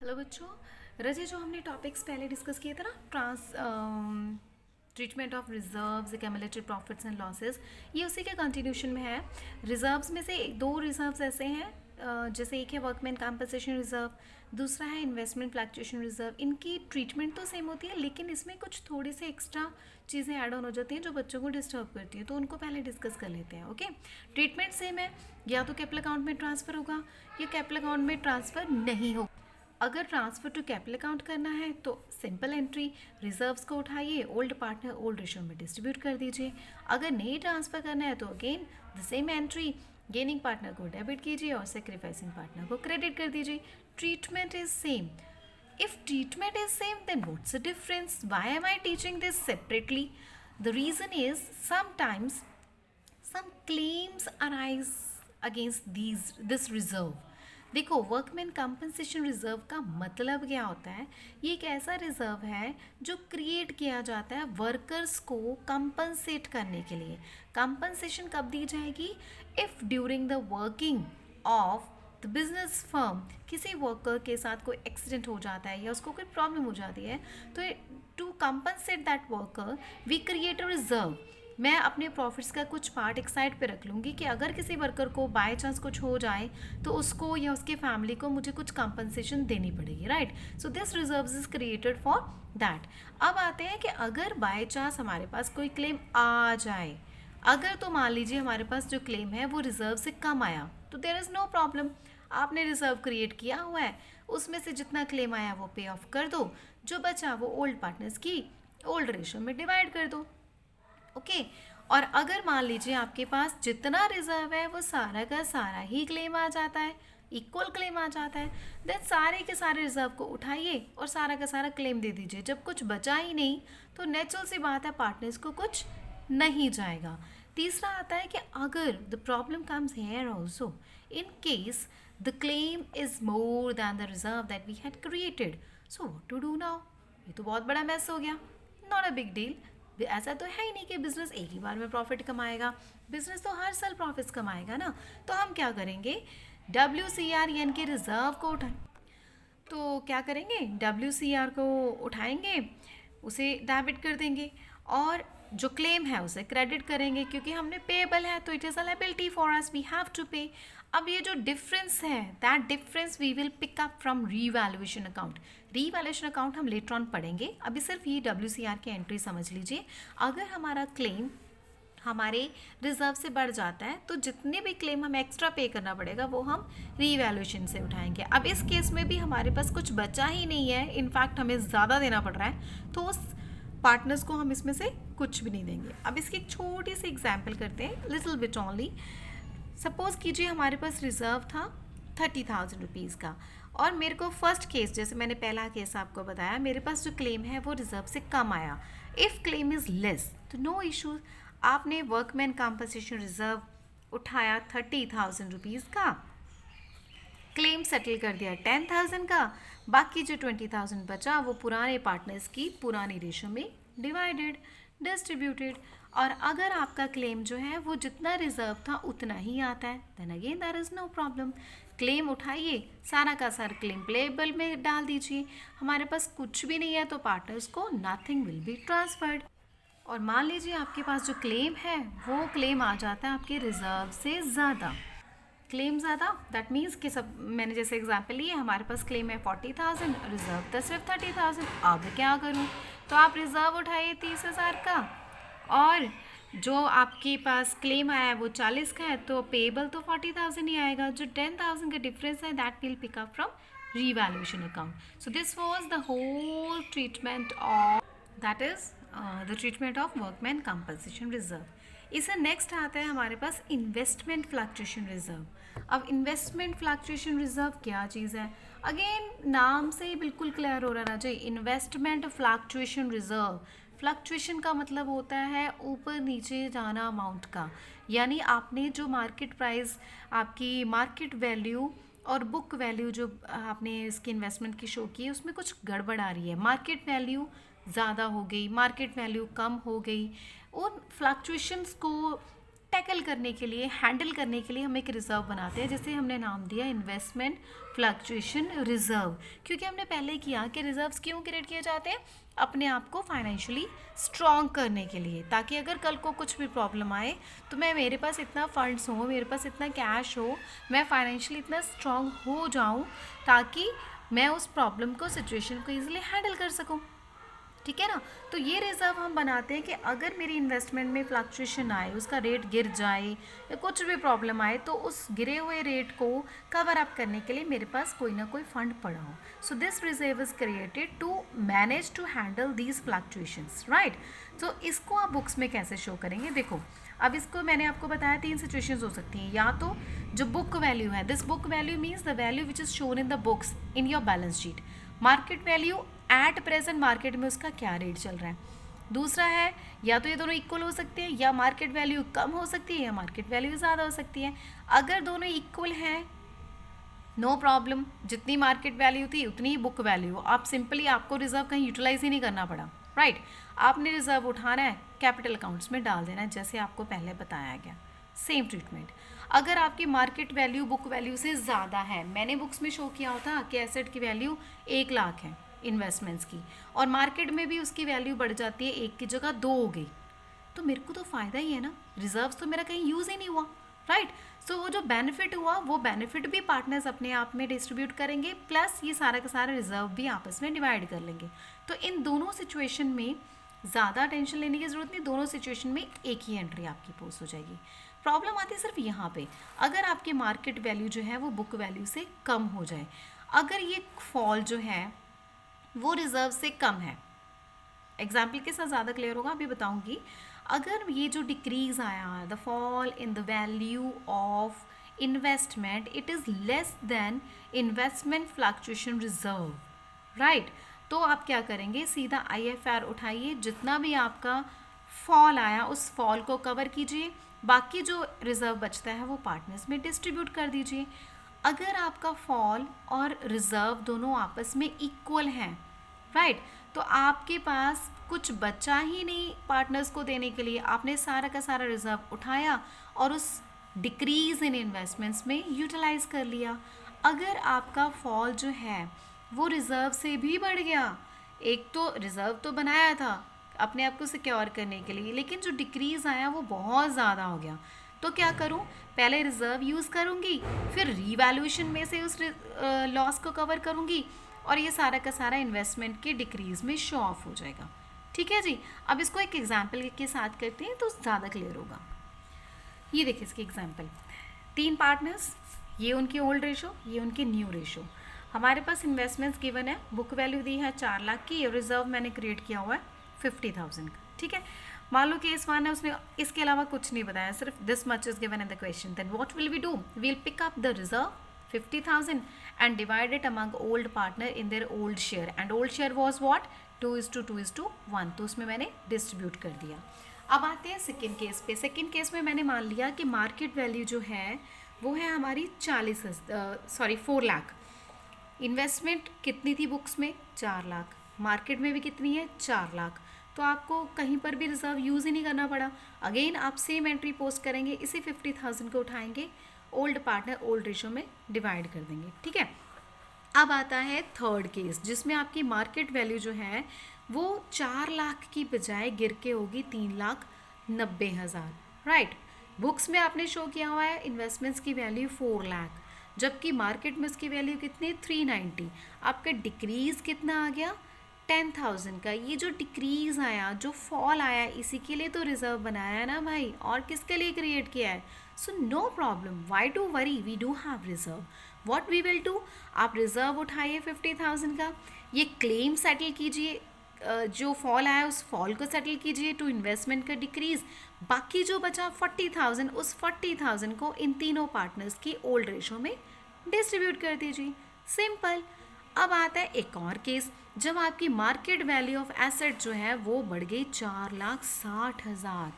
Hello बच्चों। रजे, जो हमने टॉपिक्स पहले डिस्कस किए थे ना, treatment of reserves, accumulated profits and losses, ये उसी के कंटिन्यूशन में है। रिजर्व्स में से दो रिजर्व्स ऐसे हैं, जैसे एक है वर्कमैन कंपनसेशन रिजर्व, दूसरा है इन्वेस्टमेंट फ्लक्चुएशन रिजर्व। इनकी ट्रीटमेंट तो सेम होती है, लेकिन इसमें कुछ थोड़ी सी एक्स्ट्रा चीज़ें ऐड ऑन हो जाती हैं जो बच्चों को डिस्टर्ब करती है, तो उनको पहले डिस्कस कर लेते हैं। ओके, ट्रीटमेंट सेम है, या तो कैपिटल अकाउंट में ट्रांसफ़र होगा या कैपिटल अकाउंट में ट्रांसफ़र नहीं होगा। अगर ट्रांसफ़र टू कैपिटल अकाउंट करना है तो सिंपल एंट्री, रिजर्व्स को उठाइए, ओल्ड पार्टनर ओल्ड रेशो में डिस्ट्रीब्यूट कर दीजिए। अगर नहीं ट्रांसफ़र करना है तो again the same entry, gaining partner को डेबिट कीजिए और सेक्रीफाइसिंग पार्टनर को क्रेडिट कर दीजिए। Treatment is same. If treatment is same, then what's the difference? Why am I teaching this separately? The reason is sometimes some claims arise against this reserve. देखो, workman compensation reserve का मतलब क्या होता है? ये एक ऐसा रिजर्व है जो क्रिएट किया जाता है वर्कर्स को कंपनसेट करने के लिए। कंपनसेशन कब दी जाएगी? If during the working of the business firm किसी वर्कर के साथ कोई एक्सीडेंट हो जाता है या उसको कोई प्रॉब्लम हो जाती है, तो to compensate that worker we create a reserve. मैं अपने प्रॉफिट्स का कुछ पार्ट एक साइड पे रख लूँगी कि अगर किसी वर्कर को बाय चांस कुछ हो जाए तो उसको या उसके फैमिली को मुझे कुछ कंपनसेशन देनी पड़ेगी, right? So this reserve is created for that. अब आते हैं कि अगर बाय चांस हमारे पास कोई क्लेम आ जाए, अगर तो मान लीजिए हमारे पास जो क्लेम है वो रिजर्व से कम आया, तो देयर इज़ नो प्रॉब्लम। आपने रिजर्व क्रिएट किया हुआ है, उसमें से जितना क्लेम आया वो पे ऑफ कर दो, जो बचा वो ओल्ड पार्टनर्स की ओल्ड रेशो में डिवाइड कर दो। ओके, और अगर मान लीजिए आपके पास जितना रिजर्व है वो सारा का सारा ही क्लेम आ जाता है, इक्वल क्लेम आ जाता है, देन सारे के सारे रिजर्व को उठाइए और सारा का सारा क्लेम दे दीजिए। जब कुछ बचा ही नहीं तो नेचुरल सी बात है, पार्टनर्स को कुछ नहीं जाएगा। तीसरा आता है कि अगर the problem comes here also in case the claim is more than the reserve that we had created, so what to do now? ये तो बहुत बड़ा मैस हो गया। Not a big deal. ऐसा तो है ही नहीं कि बिजनेस एक ही बार में प्रॉफिट कमाएगा, बिजनेस तो हर साल प्रॉफिट्स कमाएगा ना। तो हम क्या करेंगे? WCR यानी कि रिजर्व को उठाएं। तो क्या करेंगे? WCR को उठाएंगे, उसे डेबिट कर देंगे और जो क्लेम है उसे क्रेडिट करेंगे, क्योंकि हमने पेएबल है तो it is a liability for us, we have to pay. अब ये जो डिफरेंस है, that difference we will pick up from revaluation account. Revaluation account हम लेटर ऑन पढ़ेंगे, अभी सिर्फ ये WCR की एंट्री समझ लीजिए। अगर हमारा क्लेम हमारे रिजर्व से बढ़ जाता है तो जितने भी क्लेम हमें एक्स्ट्रा पे करना पड़ेगा वो हम रीवैल्यूएशन से उठाएंगे। अब इस केस में भी हमारे पास कुछ बचा ही नहीं है, इनफैक्ट हमें ज़्यादा देना पड़ रहा है, तो उस पार्टनर्स को हम इसमें से कुछ भी नहीं देंगे। अब इसकी एक छोटी सी एग्जाम्पल करते हैं, लिटिल बिट ओनली। सपोज कीजिए हमारे पास रिजर्व था 30,000 रुपीज़ का, और मेरे को फर्स्ट केस, जैसे मैंने पहला केस आपको बताया, मेरे पास जो क्लेम है वो रिजर्व से कम आया। इफ़ क्लेम इज़ लेस तो नो इशू। आपने वर्कमैन कंपनसेशन रिजर्व उठाया 30,000 रुपीज़ का, क्लेम सेटल कर दिया 10,000 का, बाकी जो 20,000 बचा वो पुराने पार्टनर्स की पुरानी रेशो में डिवाइडेड, डिस्ट्रीब्यूटेड। और अगर आपका क्लेम जो है वो जितना रिजर्व था उतना ही आता है, then again there is no problem. Claim उठाइए, सारा का सारा क्लेम प्लेएबल में डाल दीजिए। हमारे पास कुछ भी नहीं है तो पार्टनर्स को नथिंग विल बी ट्रांसफर्ड। और मान लीजिए आपके पास जो क्लेम है वो क्लेम आ जाता है आपके रिजर्व से ज़्यादा। क्लेम ज़्यादा दैट मीन्स कि सब, मैंने जैसे एग्जांपल लिए, हमारे पास क्लेम है 40,000, रिजर्व तो सिर्फ 30,000। अब क्या करूँ? तो आप रिजर्व उठाइए 30,000 का, और जो आपके पास क्लेम आया है वो 40 का है, तो पेएबल तो 40,000 ही आएगा। जो 10,000 का डिफरेंस है that will pick up from revaluation account. So this was the whole treatment of, that is the treatment of workman compensation reserve. इससे नेक्स्ट आता है हमारे पास इन्वेस्टमेंट फ्लक्चुएशन रिजर्व। अब इन्वेस्टमेंट फ्लक्चुएशन रिजर्व क्या चीज़ है? अगेन नाम से ही बिल्कुल क्लियर हो रहा चाहिए, इन्वेस्टमेंट फ्लक्चुएशन रिजर्व। फ्लक्चुएशन का मतलब होता है ऊपर नीचे जाना अमाउंट का, यानी आपने जो मार्केट प्राइस, आपकी मार्केट वैल्यू और बुक वैल्यू जो आपने इसकी इन्वेस्टमेंट की शो की है उसमें कुछ गड़बड़ आ रही है, मार्केट वैल्यू ज़्यादा हो गई, मार्केट वैल्यू कम हो गई, उन फ्लक्चुएशंस को टैकल करने के लिए, हैंडल करने के लिए हम एक रिजर्व बनाते हैं, जिसे हमने नाम दिया इन्वेस्टमेंट फ्लक्चुएशन रिजर्व। क्योंकि हमने पहले किया कि रिजर्व्स क्यों क्रिएट किए जाते हैं, अपने आप को फाइनेंशियली स्ट्रॉन्ग करने के लिए, ताकि अगर कल को कुछ भी प्रॉब्लम आए तो मेरे पास इतना फंड्स हो, मेरे पास इतना कैश हो, मैं फाइनेंशियली इतना स्ट्रॉन्ग हो जाऊं ताकि मैं उस प्रॉब्लम को, सिचुएशन को ईजिली हैंडल कर सकूं। ठीक है ना। तो ये रिजर्व हम बनाते हैं कि अगर मेरी इन्वेस्टमेंट में फ्लक्चुएशन आए, उसका रेट गिर जाए या कुछ भी प्रॉब्लम आए, तो उस गिरे हुए रेट को कवर अप करने के लिए मेरे पास कोई ना कोई फंड पड़ा हो। So this reserve is created to manage to handle these fluctuations, right. तो इसको आप बुक्स में कैसे शो करेंगे, देखो अब इसको मैंने आपको बताया 3 सिचुएशंस हो सकती हैं। या तो जो बुक वैल्यू है, this book value means the value which is shown in the books in your balance sheet. Market value at present market में उसका क्या रेट चल रहा है। दूसरा है, या तो ये दोनों इक्वल हो सकते हैं, या मार्केट वैल्यू कम हो सकती है, या मार्केट वैल्यू ज़्यादा हो सकती है। अगर दोनों इक्वल हैं, नो प्रॉब्लम, जितनी मार्केट वैल्यू थी उतनी ही बुक वैल्यू। आप सिंपली, आपको रिजर्व कहीं यूटिलाइज ही नहीं करना पड़ा, राइट। आपने रिजर्व उठाना है, कैपिटल अकाउंट्स में डाल देना है, जैसे आपको पहले बताया गया, सेम ट्रीटमेंट। अगर आपकी मार्केट वैल्यू बुक वैल्यू से ज़्यादा है, मैंने बुक्स में शो किया होता कि एसेट की वैल्यू 1 लाख है इन्वेस्टमेंट्स की, और मार्केट में भी उसकी वैल्यू बढ़ जाती है, 1 की जगह 2 हो गई, तो मेरे को तो फ़ायदा ही है ना, रिजर्व्स तो मेरा कहीं यूज़ ही नहीं हुआ, राइट। सो वो जो बेनिफिट हुआ, वो बेनिफिट भी पार्टनर्स अपने आप में डिस्ट्रीब्यूट करेंगे, प्लस ये सारा का सारा रिजर्व भी आपस में डिवाइड कर लेंगे। तो इन दोनों सिचुएशन में ज़्यादा टेंशन लेने की ज़रूरत नहीं, दोनों सिचुएशन में एक ही एंट्री आपकी पोस्ट हो जाएगी। प्रॉब्लम आती है सिर्फ यहाँ पे, अगर आपकी मार्केट वैल्यू जो है वो बुक वैल्यू से कम हो जाए, अगर ये फॉल जो है वो रिजर्व से कम है। एग्जाम्पल के साथ ज़्यादा क्लियर होगा, अभी बताऊंगी। अगर ये जो डिक्रीज आया, the fall in the value of investment, it is less than investment fluctuation reserve, right. तो आप क्या करेंगे, सीधा IFR उठाइए, जितना भी आपका फॉल आया उस फॉल को कवर कीजिए, बाकी जो रिजर्व बचता है वो पार्टनर्स में डिस्ट्रीब्यूट कर दीजिए। अगर आपका फॉल और रिजर्व दोनों आपस में इक्वल हैं, राइट, तो आपके पास कुछ बचा ही नहीं पार्टनर्स को देने के लिए, आपने सारा का सारा रिजर्व उठाया और उस डिक्रीज इन इन्वेस्टमेंट्स में यूटिलाइज कर लिया। अगर आपका फॉल जो है वो रिजर्व से भी बढ़ गया, एक तो रिजर्व तो बनाया था अपने आप को सिक्योर करने के लिए, लेकिन जो डिक्रीज आया वो बहुत ज़्यादा हो गया, तो क्या करूं, पहले रिजर्व यूज़ करूंगी, फिर रीवैल्यूएशन में से उस लॉस को कवर करूंगी, और ये सारा का सारा इन्वेस्टमेंट के डिक्रीज में शो ऑफ हो जाएगा। ठीक है जी। अब इसको एक एग्जाम्पल के साथ करते हैं तो ज़्यादा क्लियर होगा। ये देखिए इसकी एग्जाम्पल, 3 पार्टनर्स, ये उनकी ओल्ड रेशो, ये उनकी न्यू रेशो। हमारे पास इन्वेस्टमेंट्स गिवन है, बुक वैल्यू दी है 4 लाख की, रिजर्व मैंने क्रिएट किया हुआ है 50,000 का। ठीक है, मान लो केस 1 है, उसने इसके अलावा कुछ नहीं बताया, सिर्फ this much is given in the question. Then what will we do, we will pick up the reserve 50,000 and divide it among old partner in their old share, and old share was what, 2:2:1, तो उसमें मैंने distribute कर दिया। अब आते हैं second case पे। Second case में मैंने मान लिया कि मार्केट वैल्यू जो है वो है हमारी 4 लाख। इन्वेस्टमेंट कितनी थी बुक्स में, 4 लाख, मार्केट में भी कितनी है, 4 लाख, तो आपको कहीं पर भी रिजर्व यूज़ ही नहीं करना पड़ा। अगेन आप सेम एंट्री पोस्ट करेंगे, इसी 50,000 को उठाएंगे, ओल्ड पार्टनर ओल्ड रेशो में डिवाइड कर देंगे। ठीक है, अब आता है थर्ड केस, जिसमें आपकी मार्केट वैल्यू जो है वो 4 लाख की बजाय गिर के होगी 3,90,000, राइट। बुक्स में आपने शो किया हुआ है इन्वेस्टमेंट्स की वैल्यू 4 लाख, जबकि मार्केट में इसकी वैल्यू कितनी, 390। आपका डिक्रीज कितना आ गया, 10,000 का। ये जो डिक्रीज आया, जो फॉल आया, इसी के लिए तो रिजर्व बनाया है ना भाई, और किसके लिए क्रिएट किया है। So no problem, why to worry, we do have reserve. What we will do, आप रिजर्व उठाइए 50,000 का, ये क्लेम सेटल कीजिए, जो फॉल आया उस फॉल को सेटल कीजिए टू इन्वेस्टमेंट का डिक्रीज, बाकी जो बचा 40,000, उस 40,000 को इन तीनों पार्टनर्स की ओल्ड रेशो में डिस्ट्रीब्यूट कर दीजिए, सिंपल। अब आता है एक और केस, जब आपकी मार्केट वैल्यू ऑफ एसेट जो है वो बढ़ गई 4,60,000,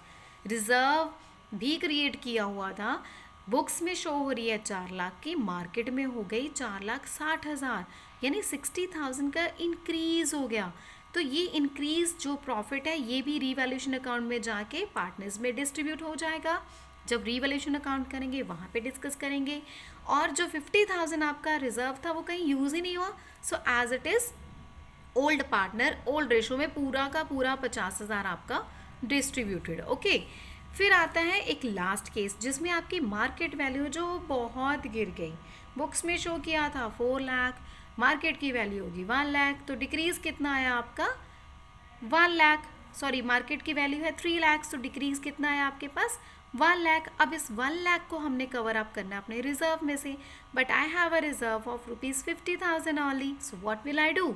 रिजर्व भी क्रिएट किया हुआ था, बुक्स में शो हो रही है 4 लाख की, मार्केट में हो गई 4,60,000, यानी 60,000 का इंक्रीज हो गया। तो ये इंक्रीज जो प्रॉफिट है ये भी रीवैल्यूएशन अकाउंट में जाके पार्टनर्स में डिस्ट्रीब्यूट हो जाएगा, जब रीवैल्यूएशन अकाउंट करेंगे वहाँ पे डिस्कस करेंगे। और जो 50,000 आपका रिजर्व था वो कहीं यूज़ ही नहीं हुआ, so as it is old partner old ratio में पूरा का पूरा 50,000 आपका डिस्ट्रीब्यूटेड। ओके, फिर आता है एक लास्ट केस जिसमें आपकी मार्केट वैल्यू जो बहुत गिर गई, बुक्स में शो किया था 4 लाख, मार्केट की वैल्यू होगी 1 लाख, तो डिक्रीज कितना आया आपका 1 लाख, सॉरी मार्केट की वैल्यू है 3 लाख, तो डिक्रीज कितना आया आपके पास 1 लाख। अब इस 1 लाख को हमने कवर अप करना है अपने रिजर्व में से, but I have a reserve of ₹50,000 only, so what will I do,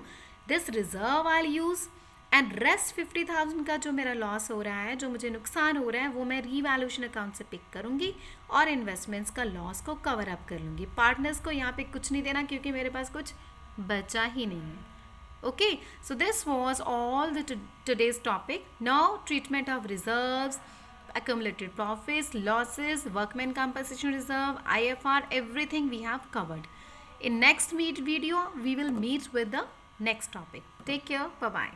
this reserve I use and rest 50,000 का जो मेरा लॉस हो रहा है, जो मुझे नुकसान हो रहा है, वो मैं रीवैल्यूएशन अकाउंट से पिक करूँगी और इन्वेस्टमेंट्स का लॉस को कवर अप कर लूँगी। पार्टनर्स को यहाँ पे कुछ नहीं देना क्योंकि मेरे पास कुछ बचा ही नहीं है। Okay, so this was all the today's topic. Now treatment of reserves, accumulated profits, losses, workman compensation reserve, IFR, everything we have covered. In next video we will meet with the next topic. Take care, bye bye.